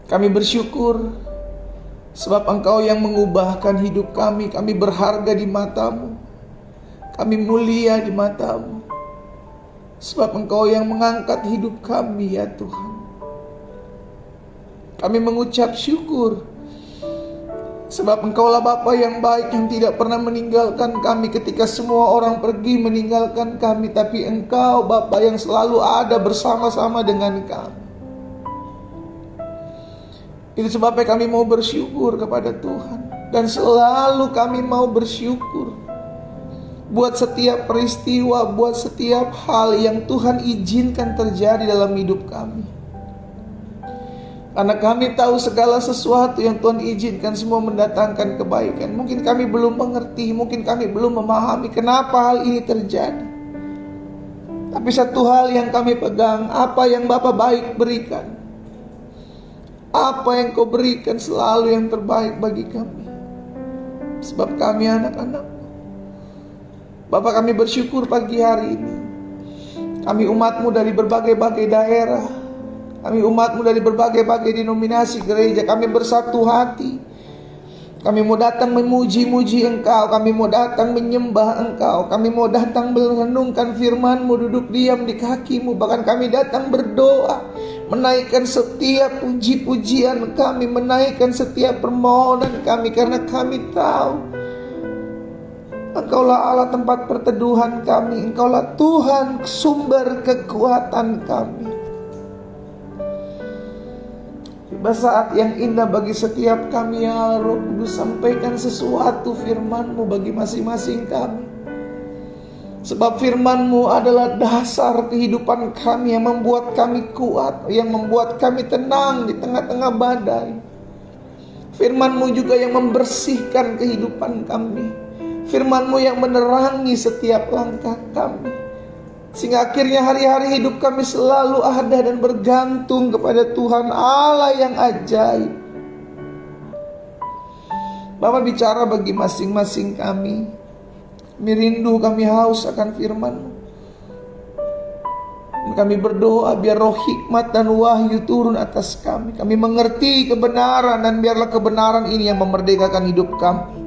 Kami bersyukur sebab Engkau yang mengubahkan hidup kami. Kami berharga di mata-Mu. Kami mulia di mata-Mu. Sebab Engkau yang mengangkat hidup kami ya Tuhan. Kami mengucap syukur sebab Engkaulah Bapa yang baik yang tidak pernah meninggalkan kami ketika semua orang pergi meninggalkan kami. Tapi Engkau Bapa yang selalu ada bersama-sama dengan kami. Itu sebabnya kami mau bersyukur kepada Tuhan. Dan selalu kami mau bersyukur buat setiap peristiwa, buat setiap hal yang Tuhan izinkan terjadi dalam hidup kami. Karena kami tahu segala sesuatu yang Tuhan izinkan semua mendatangkan kebaikan. Mungkin kami belum mengerti, mungkin kami belum memahami kenapa hal ini terjadi. Tapi satu hal yang kami pegang, apa yang Bapa baik berikan, apa yang Kau berikan selalu yang terbaik bagi kami. Sebab kami anak-anak. Bapa, kami bersyukur pagi hari ini. Kami umat-Mu dari berbagai-bagai daerah. Kami umat-Mu dari berbagai-bagai denominasi gereja. Kami bersatu hati. Kami mau datang memuji-muji Engkau. Kami mau datang menyembah Engkau. Kami mau datang merenungkan firman-Mu, duduk diam di kaki-Mu. Bahkan kami datang berdoa, menaikkan setiap puji-pujian kami, menaikkan setiap permohonan kami. Karena kami tahu Engkaulah Allah tempat perteduhan kami. Engkaulah Tuhan sumber kekuatan kami. Tiba saat yang indah bagi setiap kami ya Allah, Roh Kudus, sampaikan sesuatu firman-Mu bagi masing-masing kami. Sebab firman-Mu adalah dasar kehidupan kami yang membuat kami kuat, yang membuat kami tenang di tengah-tengah badai. Firman-Mu juga yang membersihkan kehidupan kami. Firman-Mu yang menerangi setiap langkah kami. Sehingga akhirnya hari-hari hidup kami selalu ada dan bergantung kepada Tuhan Allah yang ajaib. Bapak bicara bagi masing-masing kami. Kami rindu, kami haus akan firman-Mu. Kami berdoa biar roh hikmat dan wahyu turun atas kami. Kami mengerti kebenaran dan biarlah kebenaran ini yang memerdekakan hidup kami.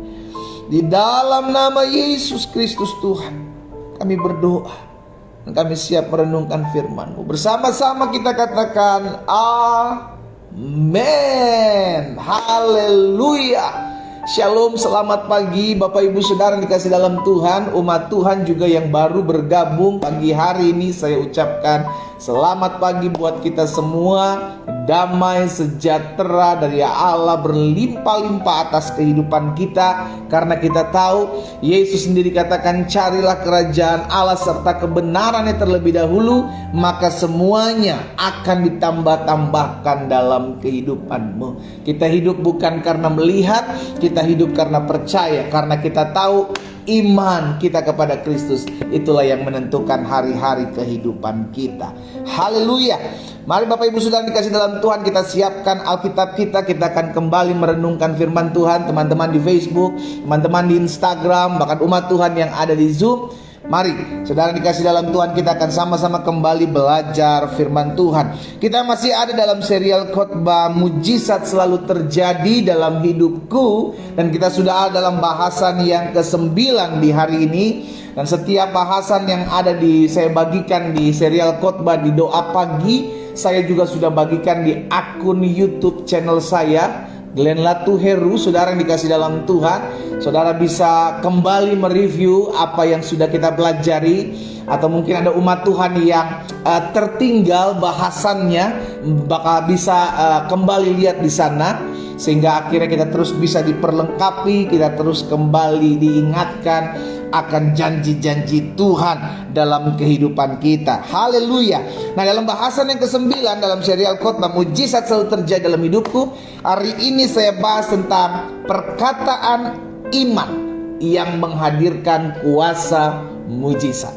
Di dalam nama Yesus Kristus Tuhan kami berdoa. Dan kami siap merenungkan firman-Mu. Bersama-sama kita katakan amin. Haleluya. Shalom, selamat pagi Bapak Ibu Saudara yang dikasih dalam Tuhan. Umat Tuhan juga yang baru bergabung pagi hari ini, saya ucapkan selamat pagi buat kita semua. Damai sejahtera dari Allah berlimpah-limpah atas kehidupan kita. Karena kita tahu Yesus sendiri katakan, carilah kerajaan Allah serta kebenarannya terlebih dahulu, maka semuanya akan ditambah-tambahkan dalam kehidupanmu. Kita hidup bukan karena melihat, kita hidup karena percaya. Karena kita tahu iman kita kepada Kristus itulah yang menentukan hari-hari kehidupan kita. Haleluya. Mari Bapak Ibu Saudara dikasih dalam Tuhan, kita siapkan Alkitab kita. Kita akan kembali merenungkan firman Tuhan. Teman-teman di Facebook, teman-teman di Instagram, bahkan umat Tuhan yang ada di Zoom. Mari Saudara dikasih dalam Tuhan, kita akan sama-sama kembali belajar firman Tuhan. Kita masih ada dalam serial khotbah mujizat selalu terjadi dalam hidupku. Dan kita sudah ada dalam bahasan yang ke-9 di hari ini. Dan setiap bahasan yang ada saya bagikan di serial khotbah di doa pagi, saya juga sudah bagikan di akun YouTube channel saya, Glenn Latuheru. Saudara yang dikasih dalam Tuhan, saudara bisa kembali mereview apa yang sudah kita pelajari. Atau mungkin ada umat Tuhan yang tertinggal bahasannya, bakal bisa kembali lihat di sana. Sehingga akhirnya kita terus bisa diperlengkapi, kita terus kembali diingatkan akan janji-janji Tuhan dalam kehidupan kita. Haleluya. Nah, dalam bahasan yang ke-9 dalam serial khotbah mujizat selalu terjadi dalam hidupku, hari ini saya bahas tentang perkataan iman yang menghadirkan kuasa mujizat.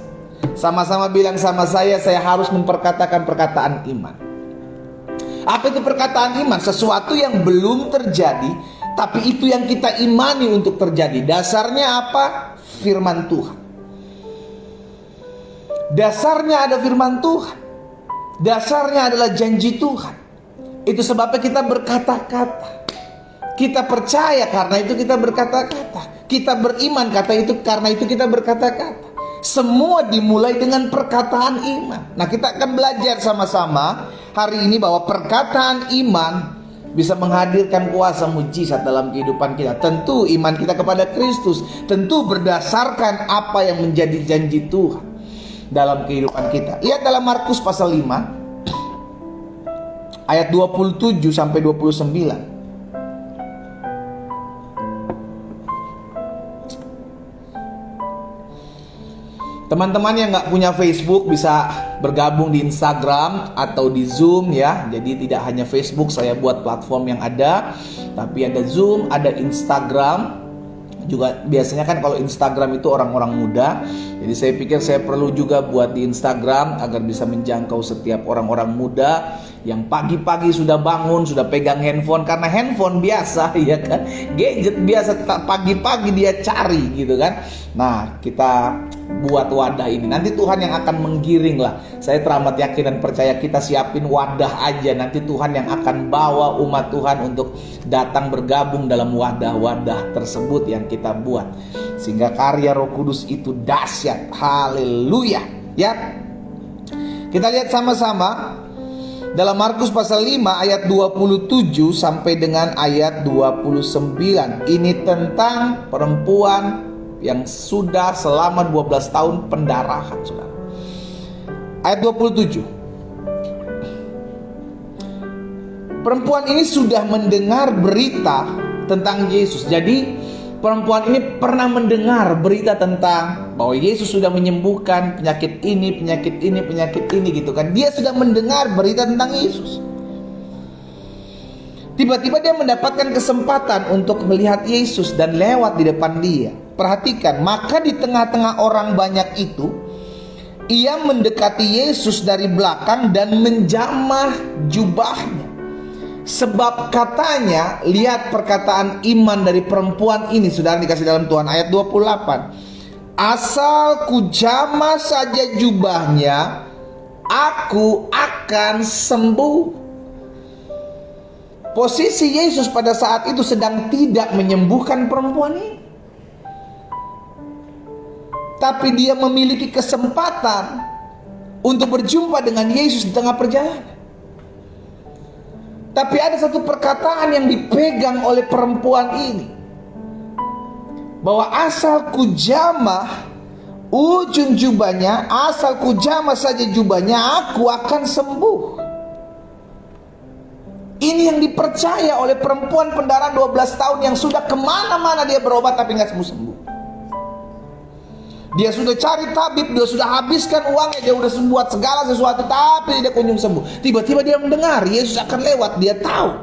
Sama-sama bilang sama saya harus memperkatakan perkataan iman. Apa itu perkataan iman? Sesuatu yang belum terjadi, tapi itu yang kita imani untuk terjadi. Dasarnya apa? Firman Tuhan. Dasarnya ada firman Tuhan. Dasarnya adalah janji Tuhan. Itu sebabnya kita berkata-kata. Kita percaya karena itu kita berkata-kata. Kita beriman karena itu kita berkata-kata. Semua dimulai dengan perkataan iman. Nah, kita akan belajar sama-sama hari ini bahwa perkataan iman bisa menghadirkan kuasa mujizat dalam kehidupan kita. Tentu iman kita kepada Kristus, tentu berdasarkan apa yang menjadi janji Tuhan dalam kehidupan kita. Lihat dalam Markus pasal 5 ayat 27 sampai 29. Teman-teman yang nggak punya Facebook bisa bergabung di Instagram atau di Zoom ya. Jadi tidak hanya Facebook saya buat platform yang ada, tapi ada Zoom, ada Instagram. Juga biasanya kan kalau Instagram itu orang-orang muda. Jadi saya pikir saya perlu juga buat di Instagram agar bisa menjangkau setiap orang-orang muda yang pagi-pagi sudah bangun, sudah pegang handphone. Karena handphone biasa ya kan, gadget biasa, pagi-pagi dia cari gitu kan. Nah, kita buat wadah ini. Nanti Tuhan yang akan menggiring lah. Saya teramat yakin dan percaya kita siapin wadah aja. Nanti Tuhan yang akan bawa umat Tuhan untuk datang bergabung dalam wadah-wadah tersebut yang kita buat. Sehingga karya Roh Kudus itu dahsyat. Haleluya. Ya. Kita lihat sama-sama dalam Markus pasal 5 ayat 27 sampai dengan ayat 29. Ini tentang perempuan yang sudah selama 12 tahun pendarahan, saudara. Ayat 27. Perempuan ini sudah mendengar berita tentang Yesus. Jadi perempuan ini pernah mendengar berita tentang bahwa Yesus sudah menyembuhkan penyakit ini gitu kan. Dia sudah mendengar berita tentang Yesus. Tiba-tiba dia mendapatkan kesempatan untuk melihat Yesus dan lewat di depan dia. Perhatikan, maka di tengah-tengah orang banyak itu, ia mendekati Yesus dari belakang dan menjamah jubahnya. Sebab katanya, lihat perkataan iman dari perempuan ini, saudara dikasih dalam Tuhan, ayat 28. Asal ku jamah saja jubahnya, aku akan sembuh. Posisi Yesus pada saat itu sedang tidak menyembuhkan perempuan ini, tapi dia memiliki kesempatan untuk berjumpa dengan Yesus di tengah perjalanan. Tapi ada satu perkataan yang dipegang oleh perempuan ini, bahwa asal ku jamah ujung jubahnya, asal ku jamah saja jubahnya, aku akan sembuh. Ini yang dipercaya oleh perempuan pendarahan 12 tahun yang sudah kemana-mana dia berobat tapi gak sembuh-sembuh. Dia sudah cari tabib, dia sudah habiskan uangnya, dia sudah buat segala sesuatu, tapi tidak kunjung sembuh. Tiba-tiba dia mendengar Yesus akan lewat. Dia tahu,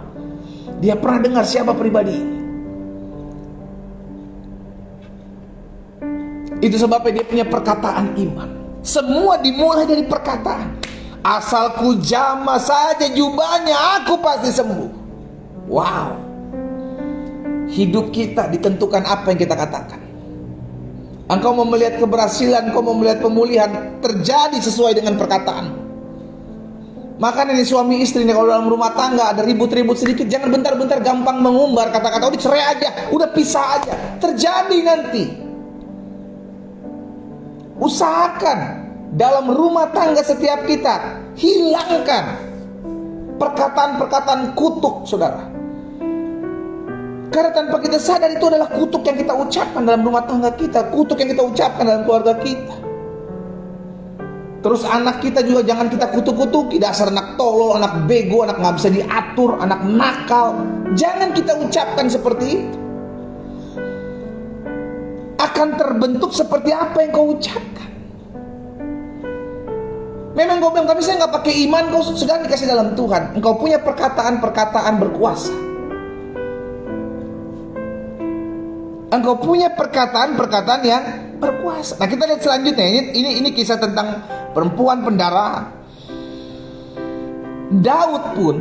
dia pernah dengar siapa pribadi ini. Itu sebabnya dia punya perkataan iman. Semua dimulai dari perkataan. Asal ku jamah saja jubahnya, aku pasti sembuh. Wow. Hidup kita ditentukan apa yang kita katakan. Engkau mau melihat keberhasilan, engkau mau melihat pemulihan, terjadi sesuai dengan perkataan. Makanya nih suami istri nih, kalau dalam rumah tangga ada ribut-ribut sedikit, jangan bentar-bentar gampang mengumbar kata-kata, udah cerai aja, udah pisah aja. Terjadi nanti. Usahakan dalam rumah tangga setiap kita, hilangkan perkataan-perkataan kutuk, saudara. Karena tanpa kita sadar itu adalah kutuk yang kita ucapkan dalam rumah tangga kita, kutuk yang kita ucapkan dalam keluarga kita. Terus anak kita juga jangan kita kutuk-kutuki, dasar anak tolol, anak bego, anak gak bisa diatur, anak nakal. Jangan kita ucapkan seperti itu. Akan terbentuk seperti apa yang kau ucapkan. Memang kau bilang, tapi saya gak pakai iman, kau sudah dikasih dalam Tuhan. Engkau punya perkataan-perkataan berkuasa. Engkau punya perkataan-perkataan yang berkuasa. Nah, kita lihat selanjutnya. Ini kisah tentang perempuan pendarahan. Daud pun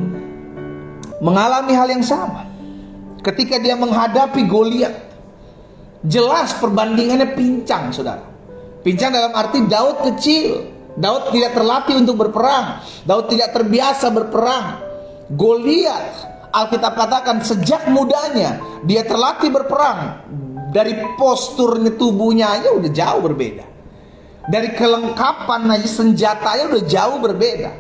mengalami hal yang sama. Ketika dia menghadapi Goliat, jelas perbandingannya pincang, saudara. Pincang dalam arti Daud kecil. Daud tidak terlatih untuk berperang. Daud tidak terbiasa berperang. Goliat, Alkitab katakan sejak mudanya dia terlatih berperang. Dari posturnya tubuhnya aja udah jauh berbeda. Dari kelengkapan aja senjatanya udah jauh berbeda.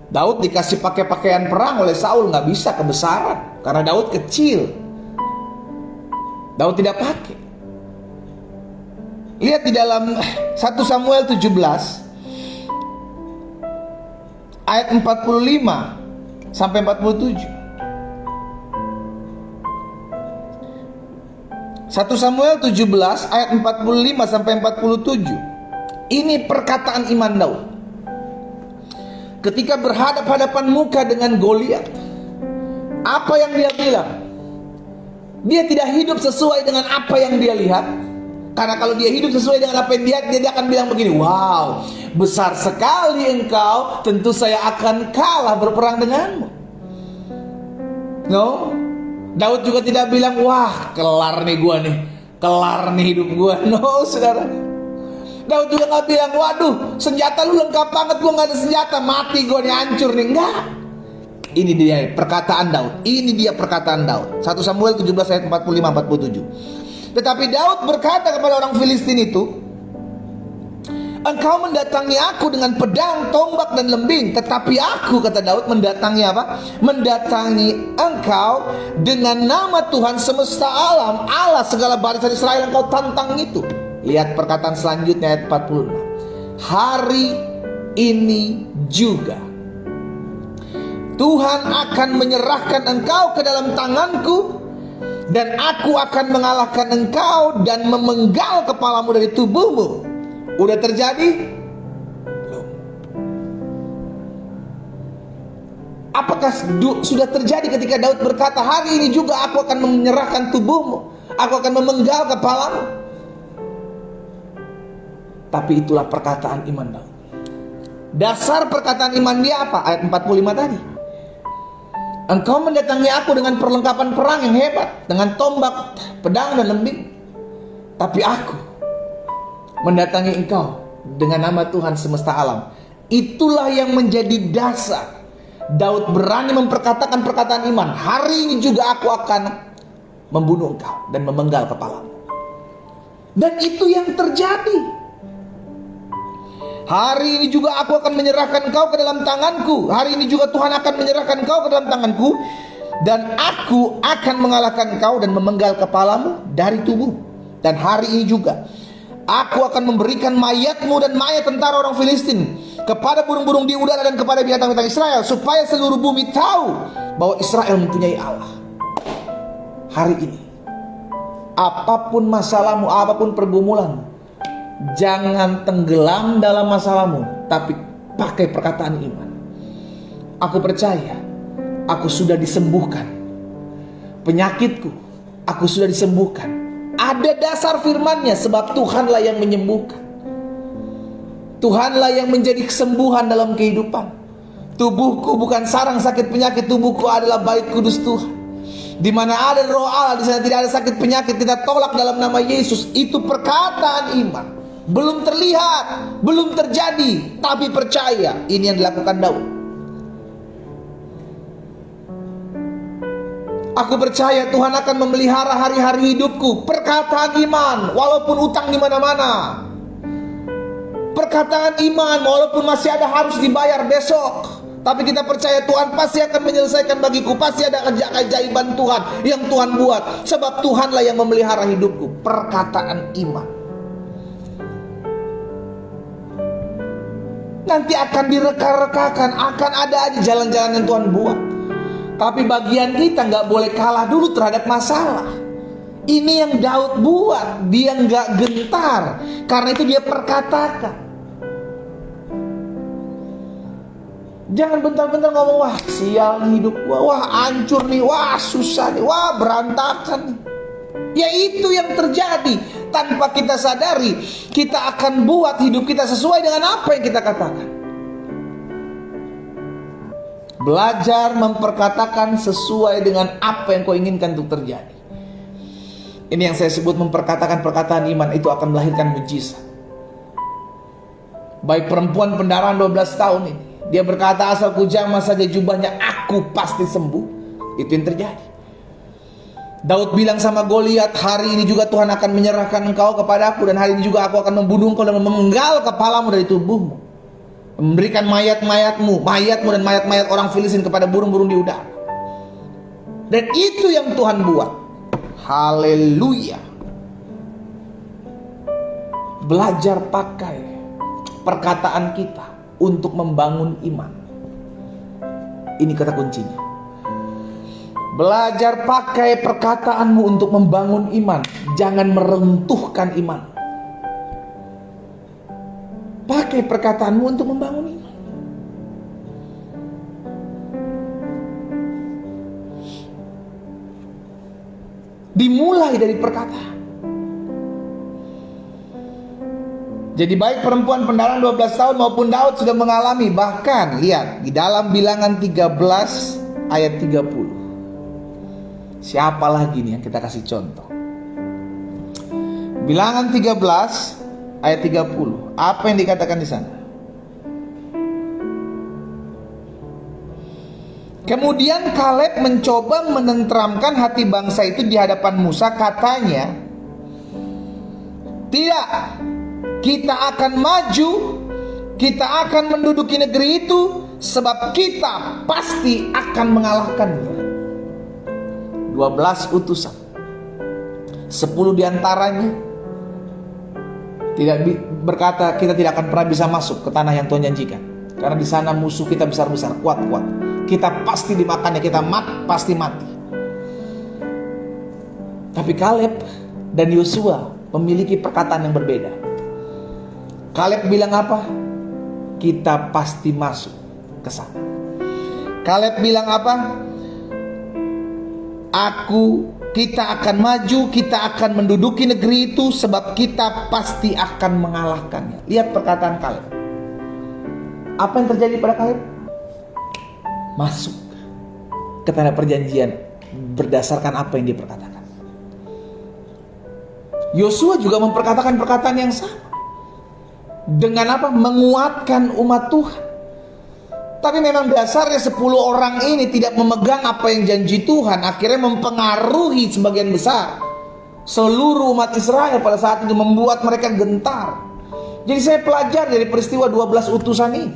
Daud dikasih pakai pakaian perang oleh Saul, nggak bisa, kebesaran, karena Daud kecil. Daud tidak pakai. Lihat di dalam 1 Samuel 17 ayat 45 sampai 47. 1 Samuel 17 ayat 45 sampai 47. Ini perkataan iman Daud. Ketika berhadap-hadapan muka dengan Goliat, apa yang dia bilang? Dia tidak hidup sesuai dengan apa yang dia lihat. Karena kalau dia hidup sesuai dengan apa yang dia lihat, dia akan bilang begini, wow, besar sekali engkau, tentu saya akan kalah berperang denganmu. No? Daud juga tidak bilang, wah kelar nih gua nih, kelar nih hidup gua. No, saudara. Daud juga gak bilang, waduh senjata lu lengkap banget, gua gak ada senjata, mati gua nih, hancur nih. Enggak. Ini dia perkataan Daud. Ini dia perkataan Daud. 1 Samuel 17 ayat 45-47. Tetapi Daud berkata kepada orang Filistin itu, engkau mendatangi aku dengan pedang, tombak, dan lembing. Tetapi aku, kata Daud, mendatangi apa? Mendatangi engkau dengan nama Tuhan semesta alam, Allah segala barisan Israel yang kau tantang itu. Lihat perkataan selanjutnya ayat 46. Hari ini juga Tuhan akan menyerahkan engkau ke dalam tanganku, dan aku akan mengalahkan engkau dan memenggal kepalamu dari tubuhmu. Udah terjadi? Belum. Apakah sudah terjadi ketika Daud berkata, hari ini juga aku akan menyerahkan tubuhmu, aku akan memenggal kepalamu? Tapi itulah perkataan iman Daud. Dasar perkataan iman dia apa? Ayat 45 tadi. Engkau mendatangi aku dengan perlengkapan perang yang hebat, dengan tombak, pedang, dan lembing. Tapi aku mendatangi engkau dengan nama Tuhan semesta alam. Itulah yang menjadi dasar Daud berani memperkatakan perkataan iman. Hari ini juga aku akan membunuh engkau dan memenggal kepalamu. Dan itu yang terjadi. Hari ini juga aku akan menyerahkan engkau ke dalam tanganku. Hari ini juga Tuhan akan menyerahkan engkau ke dalam tanganku, dan aku akan mengalahkan engkau dan memenggal kepalamu dari tubuh. Dan hari ini juga aku akan memberikan mayatmu dan mayat tentara orang Filistin kepada burung-burung di udara dan kepada binatang-binatang Israel, supaya seluruh bumi tahu bahwa Israel mempunyai Allah. Hari ini, apapun masalahmu, apapun pergumulanmu, jangan tenggelam dalam masalahmu, tapi pakai perkataan iman. Aku percaya, aku sudah disembuhkan. Penyakitku, aku sudah disembuhkan. Ada dasar firman-Nya, sebab Tuhanlah yang menyembuhkan. Tuhanlah yang menjadi kesembuhan dalam kehidupan. Tubuhku bukan sarang sakit penyakit, tubuhku adalah bait kudus Tuhan. Di mana ada roh Allah, di sana tidak ada sakit penyakit. Kita tolak dalam nama Yesus. Itu perkataan iman. Belum terlihat, belum terjadi, tapi percaya. Ini yang dilakukan Daud. Aku percaya Tuhan akan memelihara hari-hari hidupku. Perkataan iman, walaupun utang di mana-mana. Perkataan iman, walaupun masih ada harus dibayar besok, tapi kita percaya Tuhan pasti akan menyelesaikan bagiku. Pasti ada keajaiban Tuhan yang Tuhan buat, sebab Tuhanlah yang memelihara hidupku. Perkataan iman. Nanti akan direka-rekakan, akan ada aja jalan-jalan yang Tuhan buat. Tapi bagian kita nggak boleh kalah dulu terhadap masalah. Ini yang Daud buat, dia nggak gentar, karena itu dia perkatakan. Jangan bentar-bentar ngomong, wah sial hidup gua, wah hancur nih, wah susah nih, wah berantakan nih. Ya itu yang terjadi. Tanpa kita sadari, kita akan buat hidup kita sesuai dengan apa yang kita katakan. Belajar memperkatakan sesuai dengan apa yang kau inginkan untuk terjadi. Ini yang saya sebut memperkatakan perkataan iman. Itu akan melahirkan mujizat. Baik perempuan pendarahan 12 tahun ini, Dia berkata, asal ku jamah saja jubahnya, aku pasti sembuh. Itu yang terjadi. Daud bilang sama Goliat, hari ini juga Tuhan akan menyerahkan engkau kepadaku, dan hari ini juga aku akan membunuh engkau dan memenggal kepalamu dari tubuhmu, memberikan mayatmu dan mayat-mayat orang Filistin kepada burung-burung di udara. Dan itu yang Tuhan buat. Haleluya. Belajar pakai perkataan kita untuk membangun iman. Ini kata kuncinya. Belajar pakai perkataanmu untuk membangun iman. Jangan meruntuhkan iman. Pakai perkataanmu untuk membangun iman. Dimulai dari perkataan. Jadi baik perempuan pendalang 12 tahun maupun Daud sudah mengalami. Bahkan lihat di dalam Bilangan 13 ayat 30. Siapa lagi nih yang kita kasih contoh? Bilangan 13 ayat 30. Apa yang dikatakan di sana? Kemudian Kaleb mencoba menenteramkan hati bangsa itu di hadapan Musa. Katanya, tidak, kita akan maju, kita akan menduduki negeri itu, sebab kita pasti akan mengalahkannya. 12 utusan, 10 diantaranya tidak berkata kita tidak akan pernah bisa masuk ke tanah yang Tuhan janjikan, karena di sana musuh kita besar-besar, kuat-kuat, kita pasti dimakannya, kita pasti mati. Tapi Kaleb dan Yosua memiliki perkataan yang berbeda. Kaleb bilang apa? Kita pasti masuk ke sana. Kaleb bilang apa? Kita akan maju, kita akan menduduki negeri itu, sebab kita pasti akan mengalahkannya. Lihat perkataan Kaleb. Apa yang terjadi pada Kaleb? Masuk ke tanah perjanjian berdasarkan apa yang dia perkatakan. Yosua juga memperkatakan perkataan yang sama. Dengan apa? Menguatkan umat Tuhan. Tapi memang dasarnya 10 orang ini tidak memegang apa yang janji Tuhan. Akhirnya mempengaruhi sebagian besar seluruh umat Israel pada saat itu, membuat mereka gentar. Jadi saya pelajar dari peristiwa 12 utusan ini.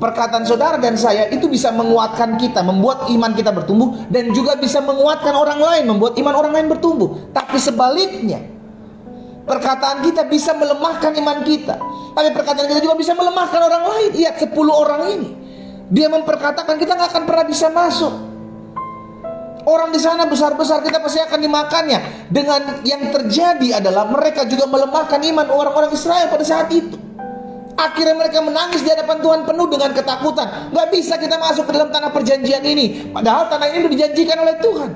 Perkataan saudara dan saya itu bisa menguatkan kita, membuat iman kita bertumbuh, dan juga bisa menguatkan orang lain, membuat iman orang lain bertumbuh. Tapi sebaliknya, perkataan kita bisa melemahkan iman kita, tapi perkataan kita juga bisa melemahkan orang lain. Lihat 10 orang ini, dia memperkatakan kita gak akan pernah bisa masuk. Orang di sana besar-besar, kita pasti akan dimakannya. Dengan yang terjadi adalah mereka juga melemahkan iman orang-orang Israel pada saat itu. Akhirnya mereka menangis di hadapan Tuhan penuh dengan ketakutan. Gak bisa kita masuk ke dalam tanah perjanjian ini, padahal tanah ini sudah dijanjikan oleh Tuhan.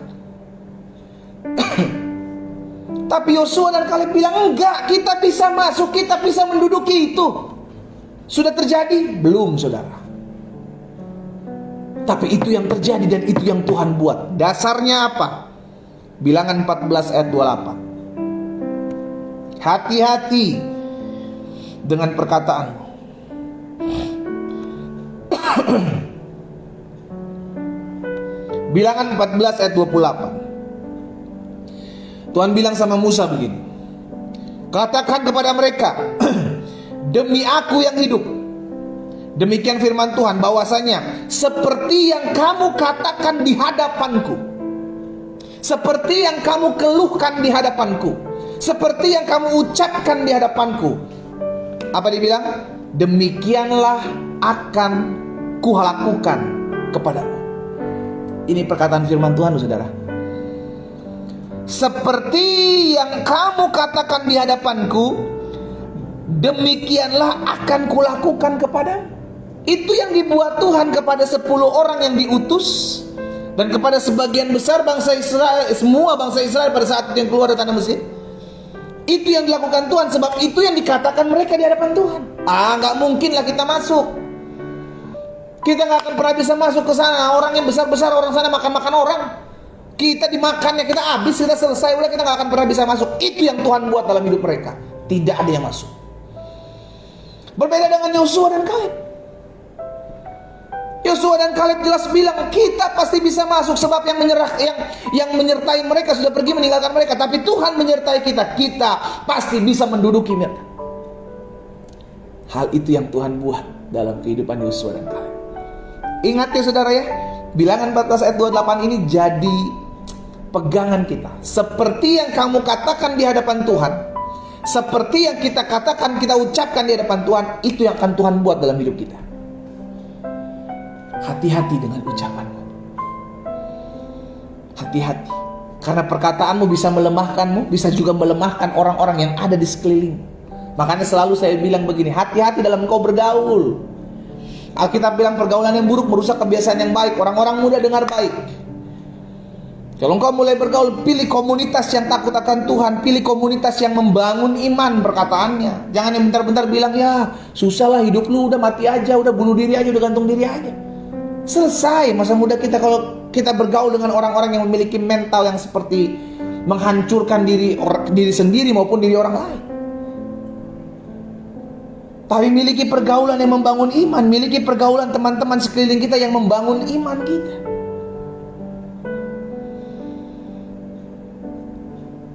Tapi Yosua dan Kaleb bilang, enggak, kita bisa masuk, kita bisa menduduki itu. Sudah terjadi? Belum, saudara. Tapi itu yang terjadi dan itu yang Tuhan buat. Dasarnya apa? Bilangan 14 ayat 28. Hati-hati dengan perkataanmu. Bilangan 14 ayat 28. Tuhan bilang sama Musa begini. Katakan kepada mereka, demi aku yang hidup, demikian firman Tuhan, bahwasanya seperti yang kamu katakan di hadapanku, seperti yang kamu keluhkan di hadapanku, seperti yang kamu ucapkan di hadapanku, apa dibilang? Demikianlah akan kulakukan kepadamu. Ini perkataan firman Tuhan, saudara. Seperti yang kamu katakan di hadapanku, demikianlah akan kulakukan kepadamu. Itu yang dibuat Tuhan kepada 10 orang yang diutus, dan kepada sebagian besar bangsa Israel, semua bangsa Israel pada saat itu yang keluar dari tanah Mesir. Itu yang dilakukan Tuhan, sebab itu yang dikatakan mereka di hadapan Tuhan. Gak mungkin lah kita masuk. Kita gak akan pernah bisa masuk ke sana. Orang yang besar-besar, orang sana makan-makan orang. Kita dimakannya, kita habis, kita selesai, udah kita gak akan pernah bisa masuk. Itu yang Tuhan buat dalam hidup mereka. Tidak ada yang masuk. Berbeda dengan Yosua dan Kaleb. Yosua dan Kaleb jelas bilang, kita pasti bisa masuk sebab yang menyertai mereka sudah pergi meninggalkan mereka, tapi Tuhan menyertai kita. Kita pasti bisa menduduki mereka. Hal itu yang Tuhan buat dalam kehidupan Yosua dan Kaleb. Ingat ya saudara ya, Bilangan 14 ayat 28 ini jadi pegangan kita. Seperti yang kamu katakan di hadapan Tuhan, seperti yang kita katakan, kita ucapkan di hadapan Tuhan, itu yang akan Tuhan buat dalam hidup kita. Hati-hati dengan ucapanmu. Hati-hati. Karena perkataanmu bisa melemahkanmu, bisa juga melemahkan orang-orang yang ada di sekeliling. Makanya selalu saya bilang begini, hati-hati dalam engkau bergaul. Alkitab bilang pergaulan yang buruk merusak kebiasaan yang baik. Orang-orang muda dengar baik. Kalau engkau mulai bergaul, pilih komunitas yang takut akan Tuhan. Pilih komunitas yang membangun iman perkataannya. Jangan yang bentar-bentar bilang, ya susah lah hidup lu, udah mati aja, udah bunuh diri aja, udah gantung diri aja. Selesai masa muda kita kalau kita bergaul dengan orang-orang yang memiliki mental yang seperti menghancurkan diri sendiri maupun diri orang lain. Tapi miliki pergaulan yang membangun iman, miliki pergaulan teman-teman sekeliling kita yang membangun iman kita.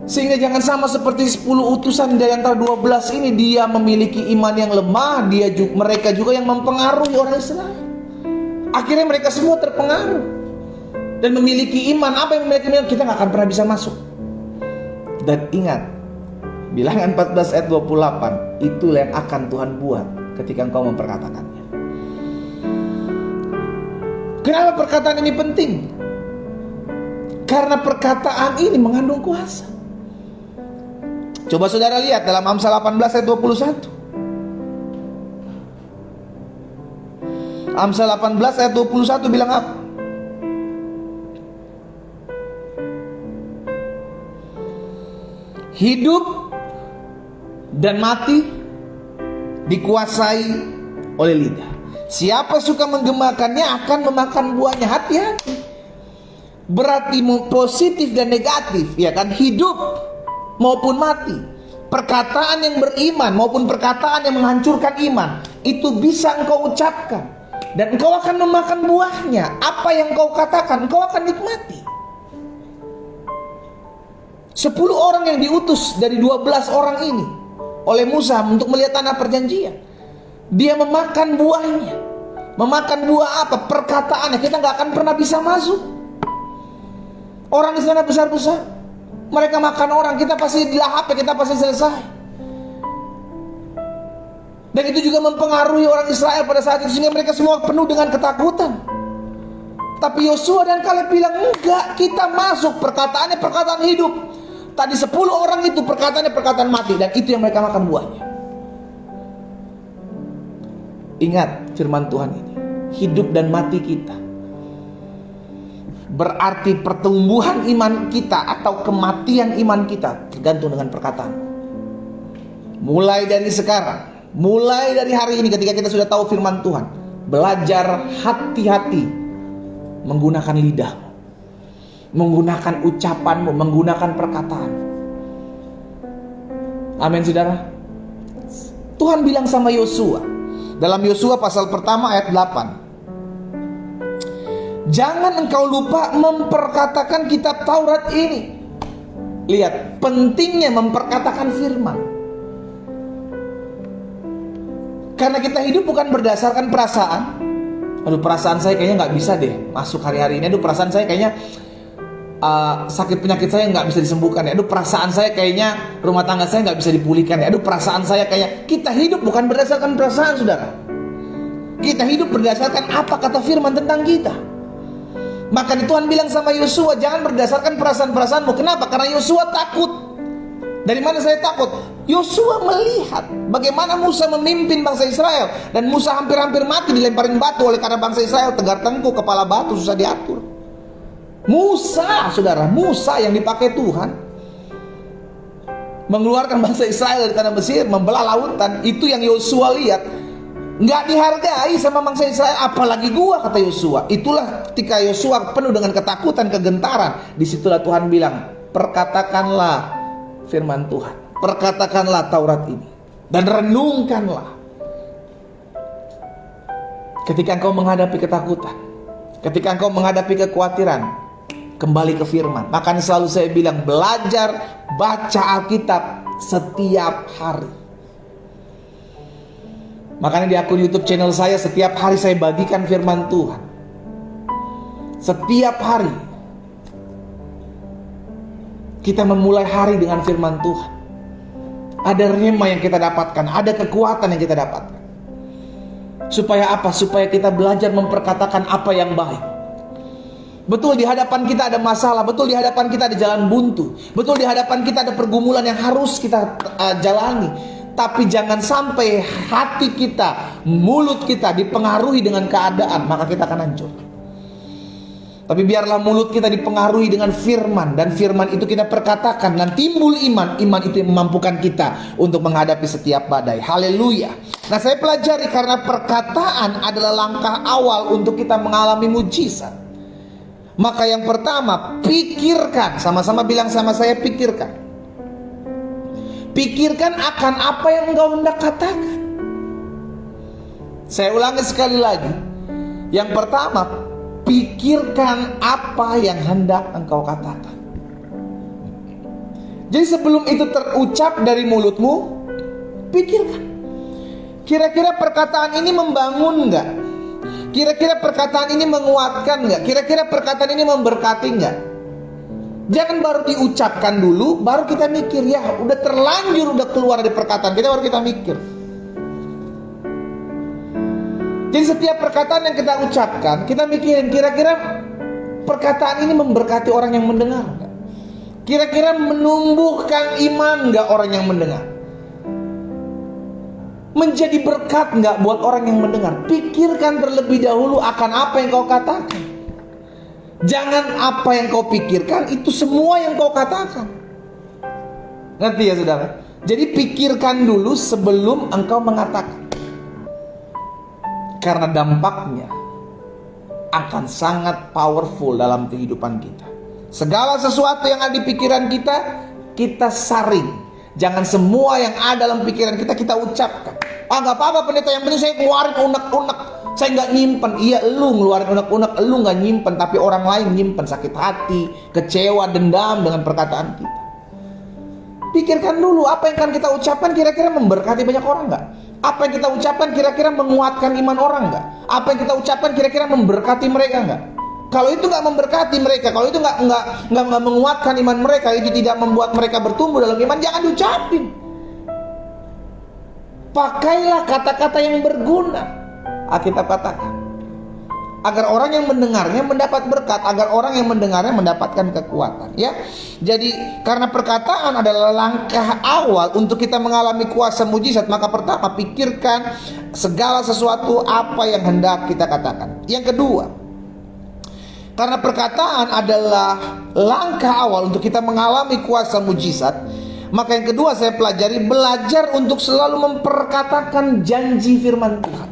Sehingga jangan sama seperti 10 utusan dari antara 12 ini, dia memiliki iman yang lemah, mereka juga yang mempengaruhi orang Israel. Akhirnya mereka semua terpengaruh dan memiliki iman. Apa yang mereka miliki, kita gak akan pernah bisa masuk. Dan ingat, Bilangan 14 ayat 28, itulah yang akan Tuhan buat ketika engkau memperkatakannya. Kenapa perkataan ini penting? Karena perkataan ini mengandung kuasa. Coba saudara lihat dalam Amsal 18 ayat 21. Amsal 18 ayat 21 bilang apa? Hidup dan mati dikuasai oleh lidah. Siapa suka menggemakannya akan memakan buahnya. Hati-hati. Berarti positif dan negatif, ya kan? Hidup maupun mati. Perkataan yang beriman maupun perkataan yang menghancurkan iman, itu bisa engkau ucapkan dan engkau akan memakan buahnya. Apa yang engkau katakan, engkau akan nikmati. 10 orang yang diutus dari 12 orang ini oleh Musa untuk melihat tanah perjanjian, dia memakan buahnya. Memakan buah apa? Perkataannya. Kita gak akan pernah bisa masuk. Orang di sana besar-besar, mereka makan orang, kita pasti dilahap, kita pasti selesai. Dan itu juga mempengaruhi orang Israel pada saat itu, sehingga mereka semua penuh dengan ketakutan. Tapi Yosua dan Kaleb bilang, enggak, kita masuk. Perkataannya perkataan hidup. Tadi 10 orang itu perkataannya perkataan mati, dan itu yang mereka makan buahnya. Ingat firman Tuhan ini, hidup dan mati kita, berarti pertumbuhan iman kita atau kematian iman kita tergantung dengan perkataan. Mulai dari sekarang, mulai dari hari ini ketika kita sudah tahu firman Tuhan, belajar hati-hati menggunakan lidahmu, menggunakan ucapanmu, menggunakan perkataan. Amin saudara. Tuhan bilang sama Yosua dalam Yosua pasal pertama ayat 8, jangan engkau lupa memperkatakan kitab Taurat ini. Lihat pentingnya memperkatakan firman. Karena kita hidup bukan berdasarkan perasaan. Aduh, perasaan saya kayaknya gak bisa deh masuk hari-hari ini. Aduh, perasaan saya kayaknya sakit penyakit saya nggak bisa disembuhkan ya. Aduh, perasaan saya kayaknya rumah tangga saya nggak bisa dipulihkan ya. Aduh, perasaan saya kayaknya. Kita hidup bukan berdasarkan perasaan, saudara. Kita hidup berdasarkan apa kata firman tentang kita. Maka Tuhan bilang sama Yosua, jangan berdasarkan perasaan-perasaanmu. Kenapa? Karena Yosua takut. Dari mana saya takut? Yosua melihat bagaimana Musa memimpin bangsa Israel, dan Musa hampir-hampir mati dilemparin batu oleh karena bangsa Israel tegar tengkuk, kepala batu, susah diatur. Musa, saudara, Musa yang dipakai Tuhan mengeluarkan bangsa Israel dari tanah Mesir, membelah lautan. Itu yang Yosua lihat, nggak dihargai sama bangsa Israel, apalagi gua, kata Yosua. Itulah ketika Yosua penuh dengan ketakutan, kegentaran. Disitulah Tuhan bilang, perkatakanlah firman Tuhan, perkatakanlah Taurat ini, dan renungkanlah. Ketika engkau menghadapi ketakutan, ketika engkau menghadapi kekhawatiran, kembali ke firman. Makanya selalu saya bilang, belajar baca Alkitab setiap hari. Makanya di akun YouTube channel saya, setiap hari saya bagikan firman Tuhan. Setiap hari kita memulai hari dengan firman Tuhan. Ada rema yang kita dapatkan, ada kekuatan yang kita dapatkan. Supaya apa? Supaya kita belajar memperkatakan apa yang baik. Betul di hadapan kita ada masalah, betul di hadapan kita ada jalan buntu, betul di hadapan kita ada pergumulan yang harus kita jalani. Tapi jangan sampai hati kita, mulut kita dipengaruhi dengan keadaan, maka kita akan hancur. Tapi biarlah mulut kita dipengaruhi dengan firman, dan firman itu kita perkatakan, dan timbul iman. Iman itu yang memampukan kita untuk menghadapi setiap badai. Haleluya. Nah, saya pelajari karena perkataan adalah langkah awal untuk kita mengalami mujizat. Maka yang pertama, pikirkan. Sama-sama bilang sama saya, pikirkan. Pikirkan akan apa yang engkau hendak katakan. Saya ulangi sekali lagi. Yang pertama, pikirkan apa yang hendak engkau katakan. Jadi sebelum itu terucap dari mulutmu, pikirkan. Kira-kira perkataan ini membangun enggak? Kira-kira perkataan ini menguatkan enggak? Kira-kira perkataan ini memberkati enggak? Jangan baru diucapkan dulu, baru kita mikir. Ya udah terlanjur, udah keluar dari perkataan kita, baru kita mikir. Jadi setiap perkataan yang kita ucapkan, kita mikirin kira-kira perkataan ini memberkati orang yang mendengar enggak? Kira-kira menumbuhkan iman enggak orang yang mendengar? Menjadi berkat enggak buat orang yang mendengar? Pikirkan terlebih dahulu akan apa yang kau katakan. Jangan apa yang kau pikirkan itu semua yang kau katakan. Ngerti ya saudara? Jadi pikirkan dulu sebelum engkau mengatakan. Karena dampaknya akan sangat powerful dalam kehidupan kita. Segala sesuatu yang ada di pikiran kita, kita saring. Jangan semua yang ada dalam pikiran kita, kita ucapkan. Ah gak apa-apa pendeta, yang penting saya keluarin unek-unek. Saya gak nyimpen. Iya lu ngeluarin unek-unek, lu gak nyimpen. Tapi orang lain nyimpen sakit hati, kecewa, dendam dengan perkataan kita. Pikirkan dulu apa yang akan kita ucapkan kira-kira memberkati banyak orang gak? Apa yang kita ucapkan kira-kira menguatkan iman orang gak? Apa yang kita ucapkan kira-kira memberkati mereka gak? Kalau itu nggak memberkati mereka, kalau itu nggak menguatkan iman mereka, itu tidak membuat mereka bertumbuh dalam iman, jangan diucapin. Pakailah kata-kata yang berguna. Alkitab katakan, agar orang yang mendengarnya mendapat berkat, agar orang yang mendengarnya mendapatkan kekuatan. Ya, jadi karena perkataan adalah langkah awal untuk kita mengalami kuasa mujizat, maka pertama pikirkan segala sesuatu apa yang hendak kita katakan. Yang kedua, karena perkataan adalah langkah awal untuk kita mengalami kuasa mujizat, maka yang kedua saya pelajari, belajar untuk selalu memperkatakan janji firman Tuhan.